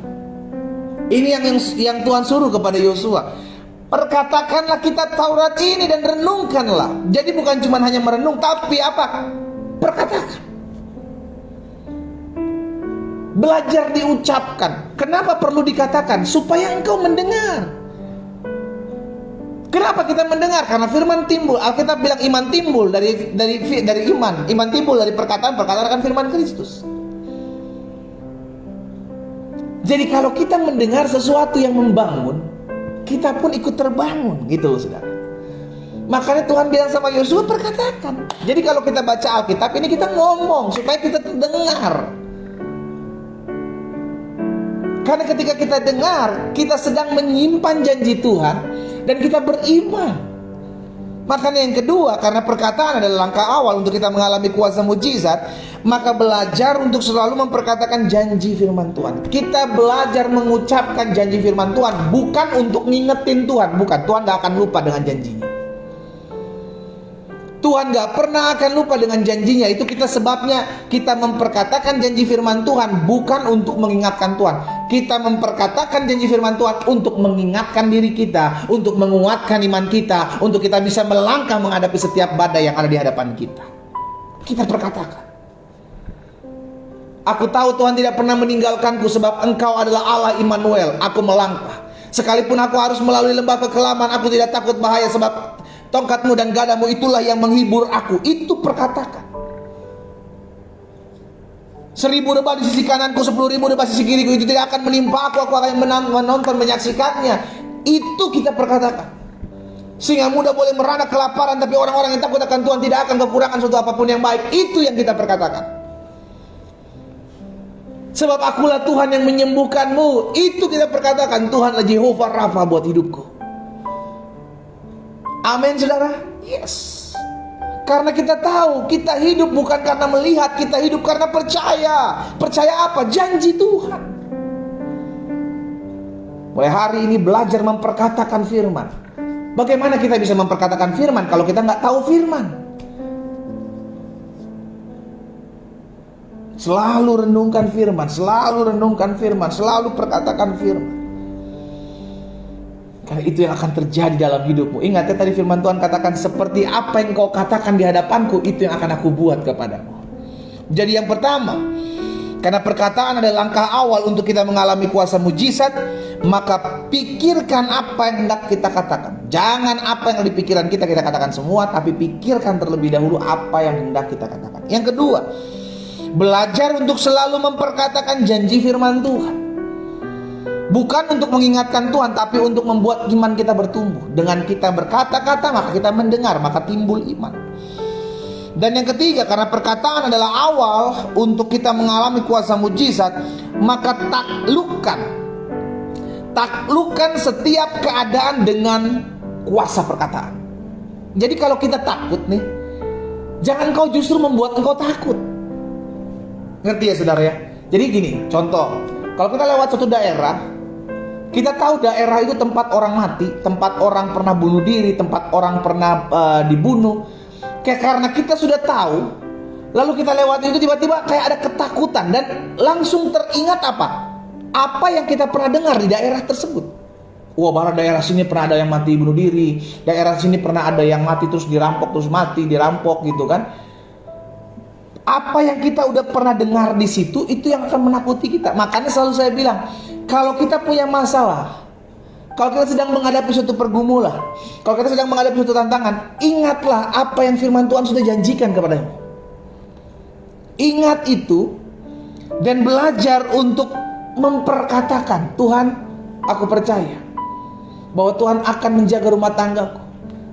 Ini yang Tuhan suruh kepada Yosua. Perkatakanlah kitab Taurat ini dan renungkanlah. Jadi bukan cuma hanya merenung, tapi apa? Perkatakan. Belajar diucapkan. Kenapa perlu dikatakan? Supaya engkau mendengar. Kenapa kita mendengar? Karena firman timbul. Alkitab bilang iman timbul dari iman. Iman timbul dari perkataan akan firman Kristus. Jadi kalau kita mendengar sesuatu yang membangun, kita pun ikut terbangun, gitu loh saudara. Makanya Tuhan bilang sama Yosua, perkatakan. Jadi kalau kita baca Alkitab ini, kita ngomong supaya kita terdengar. Karena ketika kita dengar, kita sedang menyimpan janji Tuhan dan kita beriman. Makanya yang kedua, karena perkataan adalah langkah awal untuk kita mengalami kuasa mujizat, maka belajar untuk selalu memperkatakan janji firman Tuhan. Kita belajar mengucapkan janji firman Tuhan, bukan untuk ngingetin Tuhan. Bukan, Tuhan gak akan lupa dengan janjinya. Tuhan gak pernah akan lupa dengan janjinya. Itu kita sebabnya kita memperkatakan janji firman Tuhan bukan untuk mengingatkan Tuhan. Kita memperkatakan janji firman Tuhan untuk mengingatkan diri kita, untuk menguatkan iman kita, untuk kita bisa melangkah menghadapi setiap badai yang ada di hadapan kita. Kita perkatakan. Aku tahu Tuhan tidak pernah meninggalkanku, sebab Engkau adalah Allah Immanuel. Aku melangkah. Sekalipun aku harus melalui lembah kekelaman, aku tidak takut bahaya, sebab tongkat-Mu dan gadamu itulah yang menghibur aku. Itu perkatakan. 1000 rebah di sisi kananku, 10.000 rebah di sisi kiriku, itu tidak akan menimpa aku. Aku akan menonton, menyaksikannya. Itu kita perkatakan. Sehingga muda boleh merana kelaparan, tapi orang-orang yang takut akan Tuhan tidak akan kekurangan suatu apapun yang baik. Itu yang kita perkatakan. Sebab akulah Tuhan yang menyembuhkanmu. Itu kita perkatakan. Tuhan adalah Jehovah Rafa buat hidupku. Amin, saudara. Yes. Karena kita tahu kita hidup bukan karena melihat, kita hidup karena percaya. Percaya apa? Janji Tuhan. Mulai hari ini belajar memperkatakan firman. Bagaimana kita bisa memperkatakan firman kalau kita nggak tahu firman? Selalu renungkan firman, selalu renungkan firman, selalu perkatakan firman. Karena itu yang akan terjadi dalam hidupmu. Ingat ya, tadi firman Tuhan katakan, seperti apa yang kau katakan di hadapanku, itu yang akan aku buat kepadamu. Jadi yang pertama, karena perkataan adalah langkah awal untuk kita mengalami kuasa mujizat, maka pikirkan apa yang hendak kita katakan. Jangan apa yang ada di pikiran kita katakan semua, tapi pikirkan terlebih dahulu apa yang hendak kita katakan. Yang kedua, belajar untuk selalu memperkatakan janji firman Tuhan. Bukan untuk mengingatkan Tuhan, tapi untuk membuat iman kita bertumbuh. Dengan kita berkata-kata, maka kita mendengar, maka timbul iman. Dan yang ketiga, karena perkataan adalah awal untuk kita mengalami kuasa mujizat, maka taklukkan setiap keadaan dengan kuasa perkataan. Jadi kalau kita takut nih, jangan kau justru membuat engkau takut. Ngerti ya saudara ya? Jadi gini, contoh, kalau kita lewat suatu daerah, kita tahu daerah itu tempat orang mati, tempat orang pernah bunuh diri, tempat orang pernah dibunuh. Kayak karena kita sudah tahu, lalu kita lewat itu tiba-tiba kayak ada ketakutan dan langsung teringat apa? Apa yang kita pernah dengar di daerah tersebut. Wah, bahwa daerah sini pernah ada yang mati bunuh diri, daerah sini pernah ada yang mati terus dirampok, terus mati dirampok gitu kan. Apa yang kita udah pernah dengar di situ, itu yang akan menakuti kita. Makanya selalu saya bilang, kalau kita punya masalah, kalau kita sedang menghadapi suatu pergumulan, kalau kita sedang menghadapi suatu tantangan, ingatlah apa yang firman Tuhan sudah janjikan kepadamu. Ingat itu dan belajar untuk memperkatakan, Tuhan, aku percaya bahwa Tuhan akan menjaga rumah tanggaku.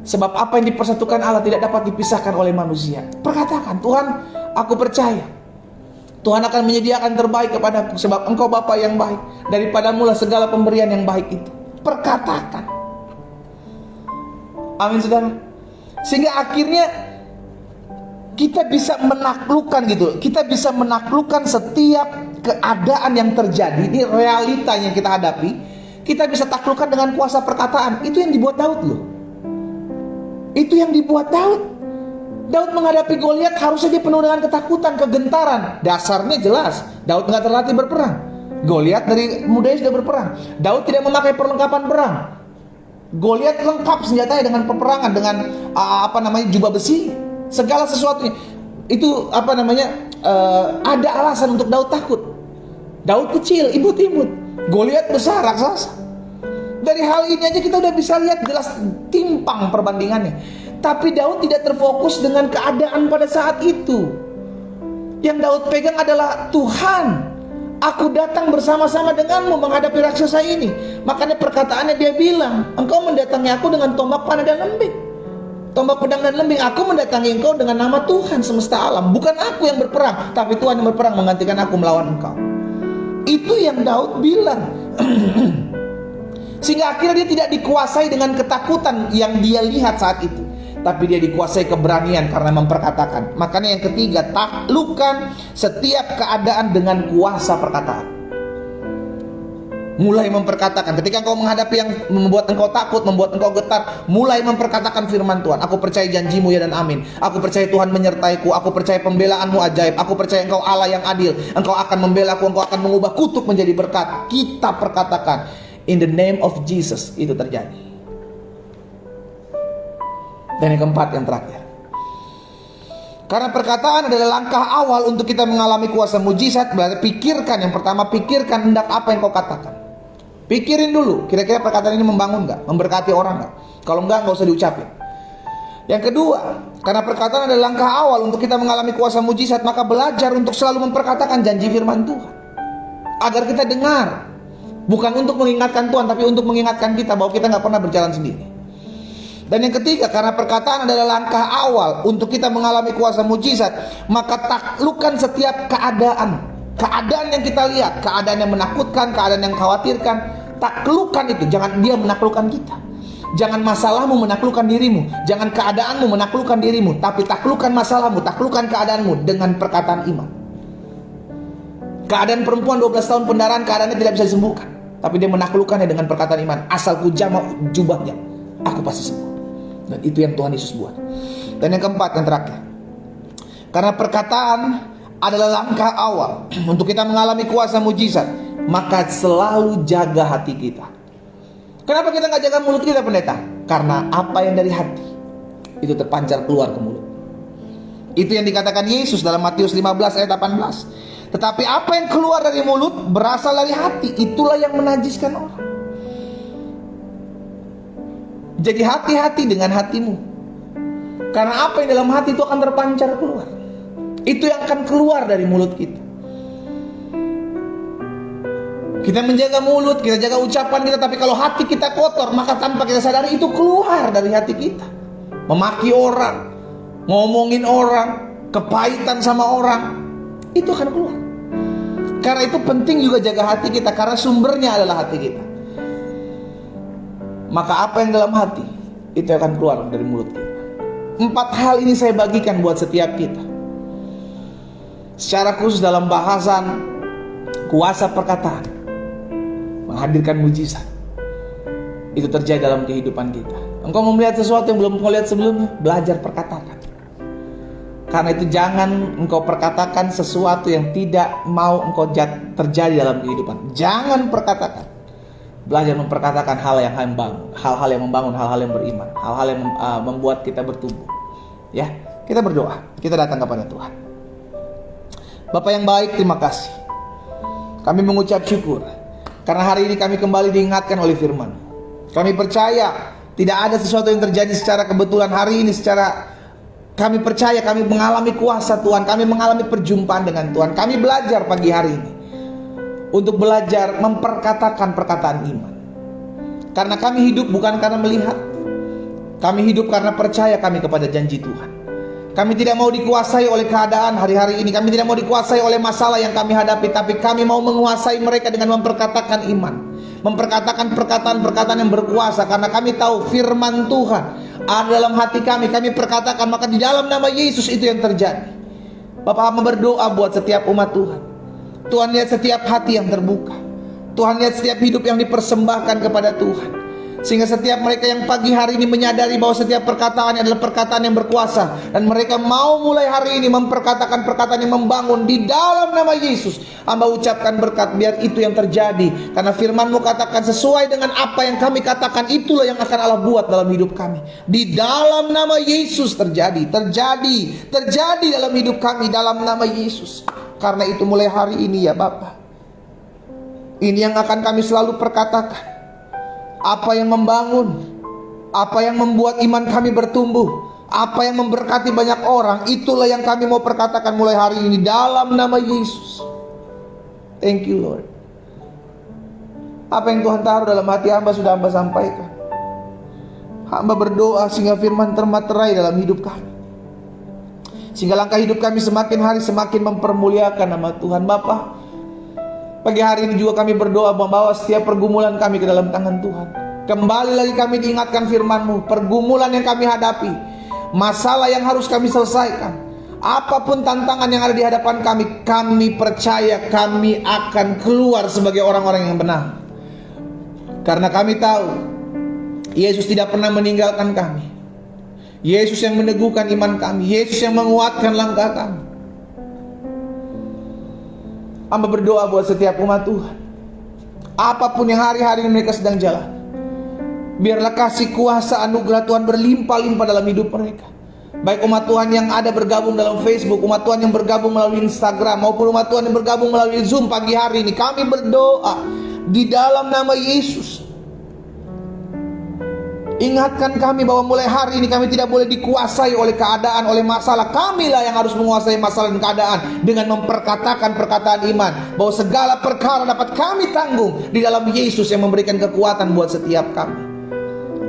Sebab apa yang dipersatukan Allah tidak dapat dipisahkan oleh manusia. Perkatakan, Tuhan, aku percaya Tuhan akan menyediakan terbaik kepadaku, sebab Engkau Bapa yang baik. Daripadamu lah segala pemberian yang baik itu. Perkatakan. Amin saudara. Sehingga akhirnya kita bisa menaklukkan gitu. Kita bisa menaklukkan setiap keadaan yang terjadi. Ini realita yang kita hadapi. Kita bisa taklukkan dengan kuasa perkataan. Itu yang dibuat Daud loh. Itu yang dibuat Daud. Daud menghadapi Goliat harusnya dia penuh dengan ketakutan, kegentaran. Dasarnya jelas, Daud nggak terlatih berperang. Goliat dari mudanya sudah berperang. Daud tidak memakai perlengkapan perang. Goliat lengkap senjatanya dengan peperangan, dengan jubah besi, segala sesuatunya. Itu ada alasan untuk Daud takut. Daud kecil, imut-imut. Goliat besar, raksasa. Dari hal ini aja kita udah bisa lihat jelas timpang perbandingannya. Tapi Daud tidak terfokus dengan keadaan pada saat itu. Yang Daud pegang adalah, Tuhan, aku datang bersama-sama denganmu menghadapi raksasa ini. Makanya perkataannya dia bilang, Engkau mendatangi aku dengan tombak panah dan lembing, tombak pedang dan lembing. Aku mendatangi engkau dengan nama Tuhan semesta alam. Bukan aku yang berperang, tapi Tuhan yang berperang menggantikan aku melawan engkau. Itu yang Daud bilang. Sehingga akhirnya dia tidak dikuasai dengan ketakutan yang dia lihat saat itu, tapi dia dikuasai keberanian karena memperkatakan. Makanya yang ketiga, taklukkan setiap keadaan dengan kuasa perkataan. Mulai memperkatakan. Ketika engkau menghadapi yang membuat engkau takut, membuat engkau getar, mulai memperkatakan firman Tuhan. Aku percaya janjimu ya dan amin. Aku percaya Tuhan menyertaiku. Aku percaya pembelaanmu ajaib. Aku percaya engkau Allah yang adil. Engkau akan membela aku. Engkau akan mengubah kutuk menjadi berkat. Kita perkatakan, in the name of Jesus, itu terjadi. Dan yang keempat, yang terakhir, Karena perkataan adalah langkah awal untuk kita mengalami kuasa mujizat. Berarti pikirkan, yang pertama pikirkan hendak apa yang kau katakan. Pikirin dulu, kira-kira perkataan ini membangun gak? Memberkati orang gak? Kalau enggak, gak usah diucapin. Yang kedua, karena perkataan adalah langkah awal untuk kita mengalami kuasa mujizat, maka belajar untuk selalu memperkatakan janji firman Tuhan, agar kita dengar. Bukan untuk mengingatkan Tuhan, tapi untuk mengingatkan kita bahwa kita gak pernah berjalan sendiri. Dan yang ketiga, karena perkataan adalah langkah awal untuk kita mengalami kuasa mujizat, maka taklukkan setiap keadaan. Keadaan yang kita lihat, keadaan yang menakutkan, keadaan yang khawatirkan, taklukkan itu. Jangan dia menaklukkan kita. Jangan masalahmu menaklukkan dirimu, jangan keadaanmu menaklukkan dirimu, tapi taklukkan masalahmu, taklukkan keadaanmu dengan perkataan iman. Keadaan perempuan 12 tahun pendarahan, keadaannya tidak bisa disembuhkan, tapi dia menaklukkannya dengan perkataan iman. Asal ku jamah jubahnya, aku pasti sembuh. Dan itu yang Tuhan Yesus buat. Dan yang keempat, yang terakhir, karena perkataan adalah langkah awal untuk kita mengalami kuasa mujizat, maka selalu jaga hati kita. Kenapa kita nggak jaga mulut kita, pendeta? Karena apa yang dari hati itu terpancar keluar ke mulut. Itu yang dikatakan Yesus dalam Matius 15 ayat 18. Tetapi apa yang keluar dari mulut berasal dari hati, itulah yang menajiskan orang. Jadi hati-hati dengan hatimu, karena apa yang dalam hati itu akan terpancar keluar. Itu yang akan keluar dari mulut kita. Kita menjaga mulut, kita jaga ucapan kita, tapi kalau hati kita kotor, maka tanpa kita sadari itu keluar dari hati kita. Memaki orang, ngomongin orang, kepahitan sama orang, itu akan keluar. Karena itu penting juga jaga hati kita, karena sumbernya adalah hati kita. Maka apa yang dalam hati itu akan keluar dari mulut kita. 4 hal ini saya bagikan buat setiap kita. Secara khusus dalam bahasan kuasa perkataan menghadirkan mujizat. Itu terjadi dalam kehidupan kita. Engkau mau melihat sesuatu yang belum engkau lihat sebelumnya, belajar perkatakan. Karena itu jangan engkau perkatakan sesuatu yang tidak mau engkau terjadi dalam kehidupan. Jangan perkatakan. Belajar memperkatakan hal-hal yang membangun, hal-hal yang beriman, hal-hal yang membuat kita bertumbuh. Ya, kita berdoa, kita datang kepada Tuhan. Bapak yang baik, terima kasih. Kami mengucap syukur karena hari ini kami kembali diingatkan oleh firman. Kami percaya tidak ada sesuatu yang terjadi secara kebetulan hari ini. Kami percaya kami mengalami kuasa Tuhan, kami mengalami perjumpaan dengan Tuhan. Kami belajar pagi hari ini untuk belajar memperkatakan perkataan iman. Karena kami hidup bukan karena melihat, kami hidup karena percaya kami kepada janji Tuhan. Kami tidak mau dikuasai oleh keadaan hari-hari ini, kami tidak mau dikuasai oleh masalah yang kami hadapi, tapi kami mau menguasai mereka dengan memperkatakan iman, memperkatakan perkataan-perkataan yang berkuasa. Karena kami tahu firman Tuhan ada dalam hati kami, kami perkatakan, maka di dalam nama Yesus itu yang terjadi. Bapak hamba berdoa buat setiap umat Tuhan. Tuhan lihat setiap hati yang terbuka. Tuhan lihat setiap hidup yang dipersembahkan kepada Tuhan. Sehingga setiap mereka yang pagi hari ini menyadari bahwa setiap perkataan adalah perkataan yang berkuasa. Dan mereka mau mulai hari ini memperkatakan perkataan yang membangun. Di dalam nama Yesus hamba ucapkan berkat, biar itu yang terjadi. Karena firman-Mu katakan sesuai dengan apa yang kami katakan, itulah yang akan Allah buat dalam hidup kami. Di dalam nama Yesus terjadi dalam hidup kami, dalam nama Yesus. Karena itu mulai hari ini ya Bapa, ini yang akan kami selalu perkatakan. Apa yang membangun, apa yang membuat iman kami bertumbuh, apa yang memberkati banyak orang, itulah yang kami mau perkatakan mulai hari ini dalam nama Yesus. Thank you Lord. Apa yang Tuhan taruh dalam hati hamba sudah hamba sampaikan. Hamba berdoa sehingga firman termaterai dalam hidup kami, sehingga langkah hidup kami semakin hari semakin mempermuliakan nama Tuhan. Bapa, pagi hari ini juga kami berdoa membawa setiap pergumulan kami ke dalam tangan Tuhan. Kembali lagi kami diingatkan firman-Mu, pergumulan yang kami hadapi, masalah yang harus kami selesaikan, apapun tantangan yang ada di hadapan kami percaya kami akan keluar sebagai orang-orang yang benar. Karena kami tahu Yesus tidak pernah meninggalkan kami. Yesus yang meneguhkan iman kami, Yesus yang menguatkan langkah kami. Hamba berdoa buat setiap umat Tuhan, apapun yang hari-hari mereka sedang jalan, biarlah kasih kuasa anugerah Tuhan berlimpah-limpah dalam hidup mereka. Baik umat Tuhan yang ada bergabung dalam Facebook, umat Tuhan yang bergabung melalui Instagram, maupun umat Tuhan yang bergabung melalui Zoom pagi hari ini, kami berdoa di dalam nama Yesus. Ingatkan kami bahwa mulai hari ini kami tidak boleh dikuasai oleh keadaan, oleh masalah. Kamilah yang harus menguasai masalah dan keadaan dengan memperkatakan perkataan iman, bahwa segala perkara dapat kami tanggung di dalam Yesus yang memberikan kekuatan buat setiap kami.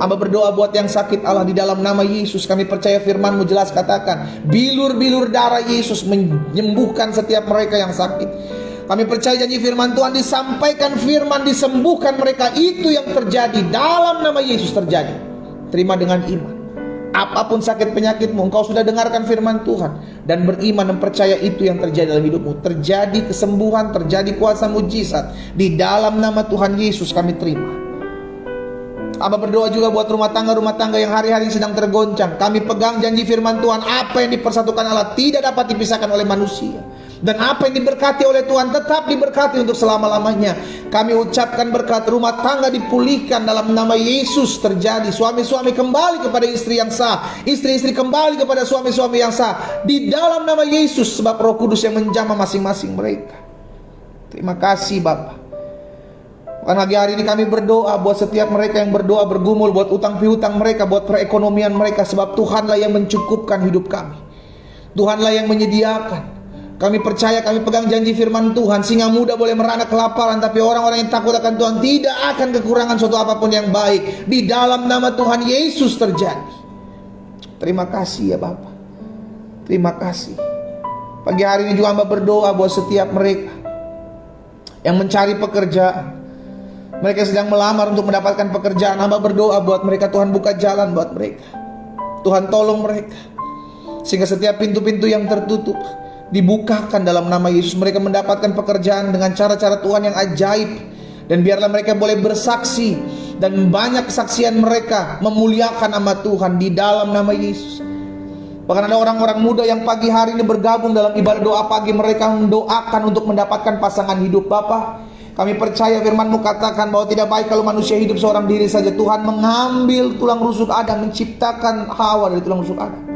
Hamba berdoa buat yang sakit, Allah, di dalam nama Yesus kami percaya firman-Mu jelas katakan, bilur-bilur darah Yesus menyembuhkan setiap mereka yang sakit. Kami percaya janji firman Tuhan, disampaikan firman, disembuhkan mereka. Itu yang terjadi dalam nama Yesus terjadi. Terima dengan iman. Apapun sakit penyakitmu, engkau sudah dengarkan firman Tuhan dan beriman dan percaya itu yang terjadi dalam hidupmu. Terjadi kesembuhan, terjadi kuasa mujizat. Di dalam nama Tuhan Yesus kami terima. Aba berdoa juga buat rumah tangga yang hari-hari sedang tergoncang. Kami pegang janji firman Tuhan, apa yang dipersatukan Allah tidak dapat dipisahkan oleh manusia. Dan apa yang diberkati oleh Tuhan tetap diberkati untuk selama-lamanya. Kami ucapkan berkat, rumah tangga dipulihkan dalam nama Yesus terjadi. Suami-suami kembali kepada istri yang sah, istri-istri kembali kepada suami-suami yang sah, di dalam nama Yesus, sebab Roh Kudus yang menjamah masing-masing mereka. Terima kasih Bapa. Karena pagi hari ini kami berdoa buat setiap mereka yang berdoa bergumul, buat utang piutang mereka, buat perekonomian mereka, sebab Tuhanlah yang mencukupkan hidup kami. Tuhanlah yang menyediakan. Kami percaya, kami pegang janji firman Tuhan, singa muda boleh merana kelaparan, tapi orang-orang yang takut akan Tuhan tidak akan kekurangan suatu apapun yang baik. Di dalam nama Tuhan Yesus terjadi. Terima kasih ya Bapa. Terima kasih. Pagi hari ini juga hamba berdoa buat setiap mereka yang mencari pekerjaan. Mereka sedang melamar untuk mendapatkan pekerjaan. Hamba berdoa buat mereka, Tuhan buka jalan buat mereka. Tuhan tolong mereka, sehingga setiap pintu-pintu yang tertutup dibukakan dalam nama Yesus. Mereka mendapatkan pekerjaan dengan cara-cara Tuhan yang ajaib. Dan biarlah mereka boleh bersaksi, dan banyak kesaksian mereka memuliakan nama Tuhan di dalam nama Yesus. Bahkan ada orang-orang muda yang pagi hari ini bergabung dalam ibadah doa pagi. Mereka mendoakan untuk mendapatkan pasangan hidup. Bapa, kami percaya firman-Mu katakan bahwa tidak baik kalau manusia hidup seorang diri saja. Tuhan mengambil tulang rusuk Adam, menciptakan Hawa dari tulang rusuk Adam.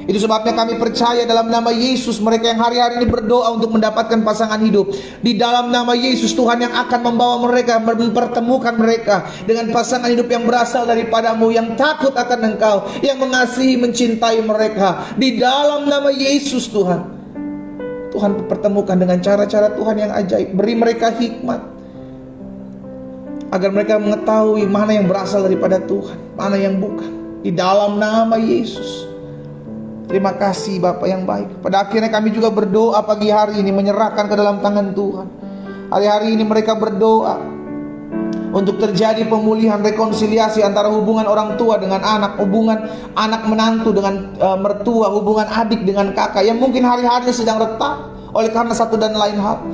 Itu sebabnya kami percaya dalam nama Yesus, mereka yang hari-hari ini berdoa untuk mendapatkan pasangan hidup, di dalam nama Yesus Tuhan yang akan membawa mereka, mempertemukan mereka dengan pasangan hidup yang berasal daripada-Mu, yang takut akan Engkau, yang mengasihi, mencintai mereka. Di dalam nama Yesus Tuhan, Tuhan pertemukan dengan cara-cara Tuhan yang ajaib. Beri mereka hikmat, agar mereka mengetahui mana yang berasal daripada Tuhan, mana yang bukan. Di dalam nama Yesus. Terima kasih Bapa yang baik. Pada akhirnya kami juga berdoa pagi hari ini, menyerahkan ke dalam tangan Tuhan. Hari-hari ini mereka berdoa untuk terjadi pemulihan, rekonsiliasi antara hubungan orang tua dengan anak, hubungan anak menantu dengan mertua, hubungan adik dengan kakak, yang mungkin hari-hari sedang retak oleh karena satu dan lain hal.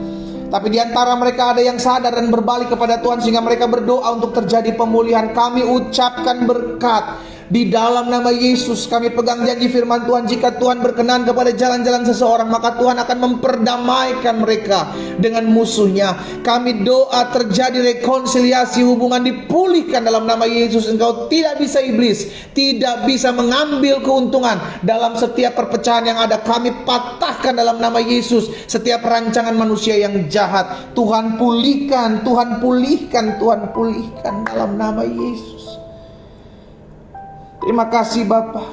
Tapi di antara mereka ada yang sadar dan berbalik kepada Tuhan, sehingga mereka berdoa untuk terjadi pemulihan. Kami ucapkan berkat di dalam nama Yesus. Kami pegang janji firman Tuhan, jika Tuhan berkenan kepada jalan-jalan seseorang, maka Tuhan akan memperdamaikan mereka dengan musuhnya. Kami doa terjadi rekonsiliasi, hubungan dipulihkan dalam nama Yesus. Engkau tidak bisa, iblis tidak bisa mengambil keuntungan dalam setiap perpecahan yang ada. Kami patahkan dalam nama Yesus setiap rancangan manusia yang jahat. Tuhan pulihkan, Tuhan pulihkan, Tuhan pulihkan dalam nama Yesus. Terima kasih Bapa.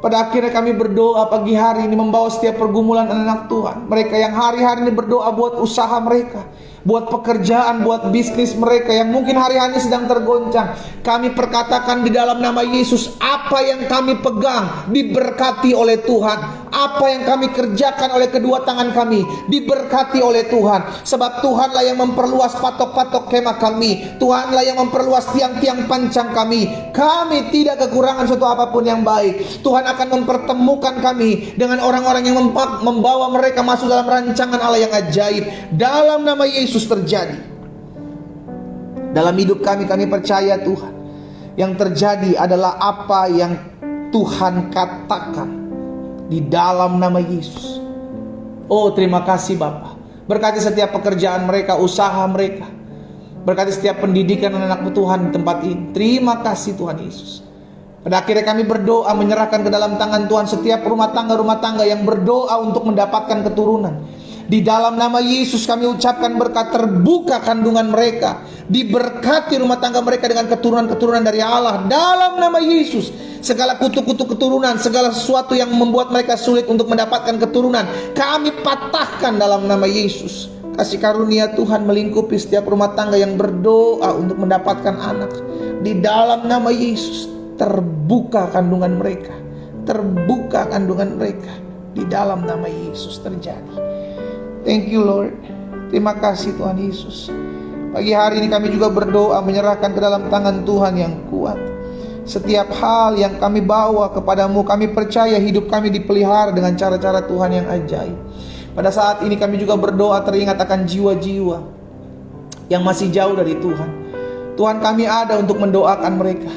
Pada akhirnya kami berdoa pagi hari ini, membawa setiap pergumulan anak-anak Tuhan, mereka yang hari-hari ini berdoa buat usaha mereka, buat pekerjaan, buat bisnis mereka yang mungkin hari-hari sedang tergoncang. Kami perkatakan di dalam nama Yesus, apa yang kami pegang diberkati oleh Tuhan. Apa yang kami kerjakan oleh kedua tangan kami diberkati oleh Tuhan. Sebab Tuhanlah yang memperluas patok-patok kemah kami. Tuhanlah yang memperluas tiang-tiang pancang kami. Kami tidak kekurangan suatu apapun yang baik. Tuhan akan mempertemukan kami dengan orang-orang yang membawa mereka masuk dalam rancangan Allah yang ajaib. Dalam nama Yesus terjadi. Dalam hidup kami percaya Tuhan, yang terjadi adalah apa yang Tuhan katakan di dalam nama Yesus. Oh, terima kasih Bapa. Berkati setiap pekerjaan mereka, usaha mereka. Berkati setiap pendidikan anak-anak Tuhan di tempat ini. Terima kasih Tuhan Yesus. Pada akhirnya kami berdoa menyerahkan ke dalam tangan Tuhan setiap rumah tangga yang berdoa untuk mendapatkan keturunan. Di dalam nama Yesus kami ucapkan berkat, terbuka kandungan mereka, diberkati rumah tangga mereka dengan keturunan-keturunan dari Allah. Dalam nama Yesus, segala kutuk-kutuk keturunan, segala sesuatu yang membuat mereka sulit untuk mendapatkan keturunan, kami patahkan dalam nama Yesus. Kasih karunia Tuhan melingkupi setiap rumah tangga yang berdoa untuk mendapatkan anak. Di dalam nama Yesus, terbuka kandungan mereka, terbuka kandungan mereka. Di dalam nama Yesus terjadi. Thank you Lord. Terima kasih Tuhan Yesus. Pagi hari ini kami juga berdoa menyerahkan ke dalam tangan Tuhan yang kuat. Setiap hal yang kami bawa kepadamu, kami percaya hidup kami dipelihara dengan cara-cara Tuhan yang ajaib. Pada saat ini kami juga berdoa teringat akan jiwa-jiwa yang masih jauh dari Tuhan. Tuhan, kami ada untuk mendoakan mereka.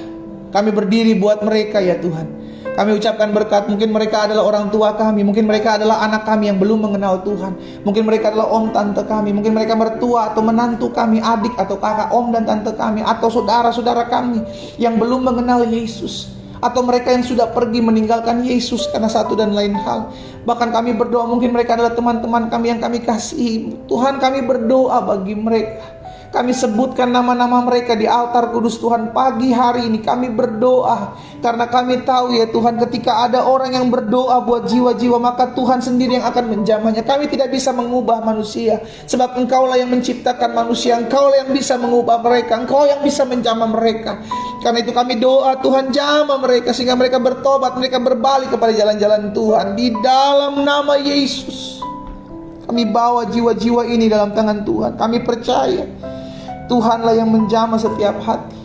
Kami berdiri buat mereka ya Tuhan. Kami ucapkan berkat. Mungkin mereka adalah orang tua kami, mungkin mereka adalah anak kami yang belum mengenal Tuhan, mungkin mereka adalah om tante kami, mungkin mereka mertua atau menantu kami, adik atau kakak, om dan tante kami, atau saudara-saudara kami yang belum mengenal Yesus, atau mereka yang sudah pergi meninggalkan Yesus karena satu dan lain hal. Bahkan kami berdoa, mungkin mereka adalah teman-teman kami yang kami kasihi. Tuhan, kami berdoa bagi mereka. Kami sebutkan nama-nama mereka di altar kudus Tuhan pagi hari ini. Kami berdoa karena kami tahu ya Tuhan, ketika ada orang yang berdoa buat jiwa-jiwa, maka Tuhan sendiri yang akan menjamahnya. Kami tidak bisa mengubah manusia, sebab Engkaulah yang menciptakan manusia. Engkaulah yang bisa mengubah mereka, Engkau yang bisa menjamah mereka. Karena itu kami doa, Tuhan jamah mereka sehingga mereka bertobat, mereka berbalik kepada jalan-jalan Tuhan. Di dalam nama Yesus kami bawa jiwa-jiwa ini dalam tangan Tuhan. Kami percaya Tuhanlah yang menjamah setiap hati.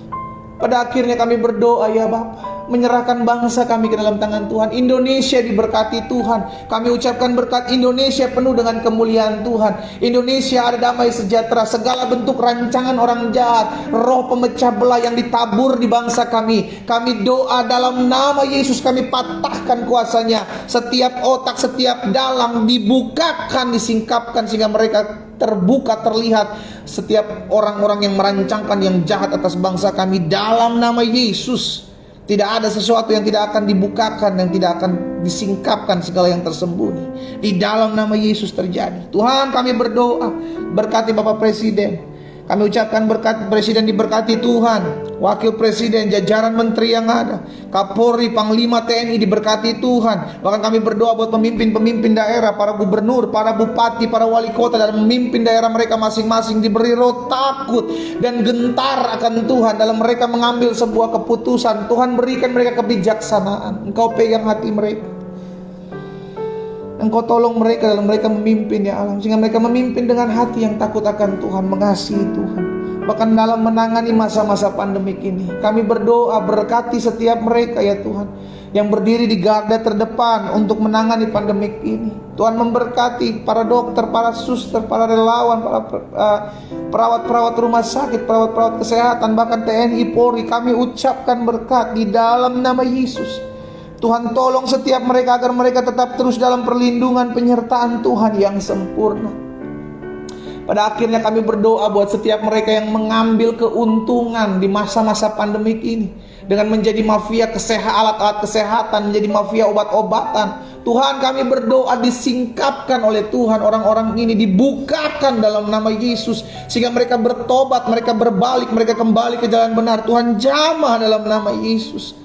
Pada akhirnya kami berdoa ya Bapa, menyerahkan bangsa kami ke dalam tangan Tuhan. Indonesia diberkati Tuhan. Kami ucapkan berkat Indonesia penuh dengan kemuliaan Tuhan. Indonesia ada damai sejahtera. Segala bentuk rancangan orang jahat, roh pemecah belah yang ditabur di bangsa kami, kami doa dalam nama Yesus, kami patahkan kuasanya. Setiap otak, setiap dalang dibukakan, disingkapkan sehingga mereka terbuka, terlihat setiap orang-orang yang merancangkan yang jahat atas bangsa kami. Dalam nama Yesus, tidak ada sesuatu yang tidak akan dibukakan, yang tidak akan disingkapkan segala yang tersembunyi. Di dalam nama Yesus terjadi. Tuhan, kami berdoa, berkati Bapak Presiden. Kami ucapkan berkat Presiden diberkati Tuhan, Wakil Presiden, jajaran menteri yang ada, Kapolri, Panglima TNI diberkati Tuhan. Bahkan kami berdoa buat pemimpin-pemimpin daerah, para gubernur, para bupati, para wali kota, dan memimpin daerah mereka masing-masing diberi roh takut dan gentar akan Tuhan dalam mereka mengambil sebuah keputusan. Tuhan, berikan mereka kebijaksanaan. Engkau pegang hati mereka, Engkau tolong mereka dalam mereka memimpin ya Allah, sehingga mereka memimpin dengan hati yang takut akan Tuhan, mengasihi Tuhan. Bahkan dalam menangani masa-masa pandemik ini, kami berdoa berkati setiap mereka ya Tuhan, yang berdiri di garda terdepan untuk menangani pandemik ini. Tuhan memberkati para dokter, para suster, para relawan, para perawat-perawat rumah sakit, perawat-perawat kesehatan, bahkan TNI, Polri. Kami ucapkan berkat di dalam nama Yesus. Tuhan, tolong setiap mereka agar mereka tetap terus dalam perlindungan penyertaan Tuhan yang sempurna. Pada akhirnya kami berdoa buat setiap mereka yang mengambil keuntungan di masa-masa pandemik ini dengan menjadi mafia alat-alat kesehatan, menjadi mafia obat-obatan. Tuhan, kami berdoa disingkapkan oleh Tuhan orang-orang ini, dibukakan dalam nama Yesus sehingga mereka bertobat, mereka berbalik, mereka kembali ke jalan benar. Tuhan, jamah dalam nama Yesus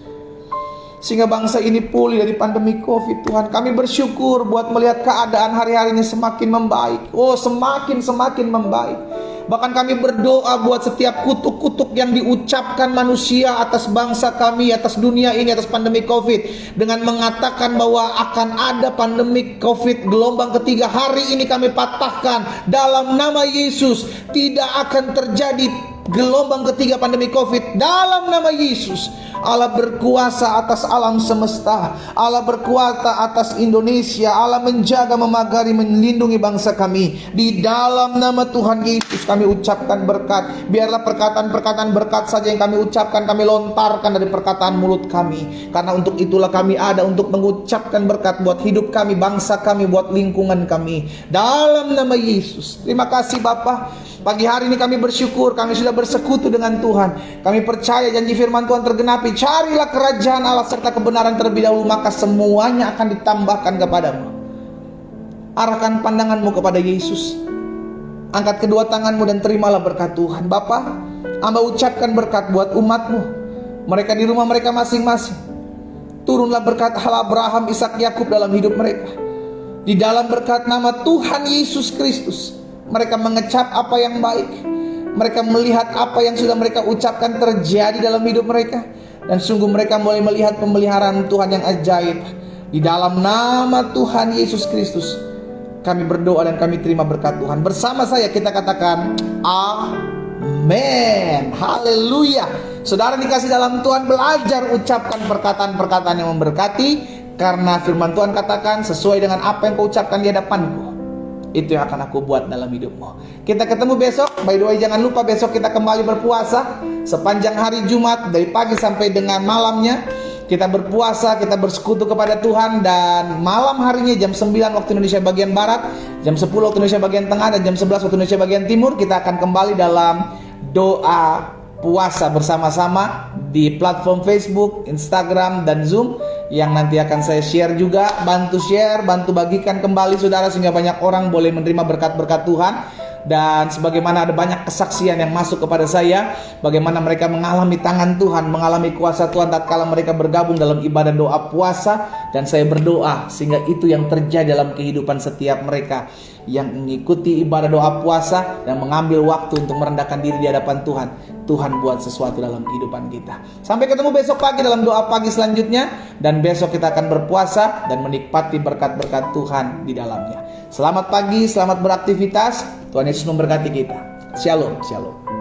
sehingga bangsa ini pulih dari pandemi COVID. Tuhan, kami bersyukur buat melihat keadaan hari-harinya semakin membaik. Oh, semakin membaik. Bahkan kami berdoa buat setiap kutuk-kutuk yang diucapkan manusia atas bangsa kami, atas dunia ini, atas pandemi COVID, dengan mengatakan bahwa akan ada pandemi COVID gelombang ketiga. Hari ini kami patahkan dalam nama Yesus. Tidak akan terjadi gelombang ketiga pandemi COVID dalam nama Yesus. Allah berkuasa atas alam semesta, Allah berkuasa atas Indonesia, Allah menjaga, memagari, melindungi bangsa kami. Di dalam nama Tuhan Yesus kami ucapkan berkat. Biarlah perkataan-perkataan berkat saja yang kami ucapkan, kami lontarkan dari perkataan mulut kami. Karena untuk itulah kami ada, untuk mengucapkan berkat buat hidup kami, bangsa kami, buat lingkungan kami. Dalam nama Yesus. Terima kasih Bapa. Pagi hari ini kami bersyukur, kami sudah bersekutu dengan Tuhan. Kami percaya janji firman Tuhan tergenapi Tetapi carilah kerajaan Allah serta kebenaran terlebih dahulu, maka semuanya akan ditambahkan kepadamu. Arahkan pandanganmu kepada Yesus. Angkat kedua tanganmu dan terimalah berkat Tuhan. Bapa, hamba ucapkan berkat buat umatmu, mereka di rumah mereka masing-masing. Turunlah berkat Allah Abraham, Ishak, Yakub dalam hidup mereka. Di dalam berkat nama Tuhan Yesus Kristus, mereka mengecap apa yang baik. Mereka melihat apa yang sudah mereka ucapkan terjadi dalam hidup mereka. Dan sungguh mereka mulai melihat pemeliharaan Tuhan yang ajaib. Di dalam nama Tuhan Yesus Kristus, kami berdoa dan kami terima berkat Tuhan. Bersama saya kita katakan amin. Haleluya. Saudara dikasih dalam Tuhan, belajar ucapkan perkataan-perkataan yang memberkati. Karena firman Tuhan katakan, sesuai dengan apa yang kau ucapkan di hadapanku, itu yang akan aku buat dalam hidupmu. Kita ketemu besok. By the way, jangan lupa besok kita kembali berpuasa sepanjang hari Jumat, dari pagi sampai dengan malamnya. Kita berpuasa, kita bersekutu kepada Tuhan. Dan malam harinya jam 9 waktu Indonesia bagian Barat, jam 10 waktu Indonesia bagian Tengah, dan jam 11 waktu Indonesia bagian Timur, kita akan kembali dalam doa puasa bersama-sama di platform Facebook, Instagram, dan Zoom, yang nanti akan saya share juga. Bantu share, bantu bagikan kembali saudara, sehingga banyak orang boleh menerima berkat-berkat Tuhan. Dan sebagaimana ada banyak kesaksian yang masuk kepada saya, bagaimana mereka mengalami tangan Tuhan, mengalami kuasa Tuhan tatkala mereka bergabung dalam ibadah doa puasa. Dan saya berdoa sehingga itu yang terjadi dalam kehidupan setiap mereka yang mengikuti ibadah doa puasa dan mengambil waktu untuk merendahkan diri di hadapan Tuhan. Tuhan buat sesuatu dalam kehidupan kita. Sampai ketemu besok pagi dalam doa pagi selanjutnya. Dan besok kita akan berpuasa dan menikmati berkat-berkat Tuhan di dalamnya. Selamat pagi, selamat beraktivitas. Tuhan Yesus memberkati kita. Shalom, shalom.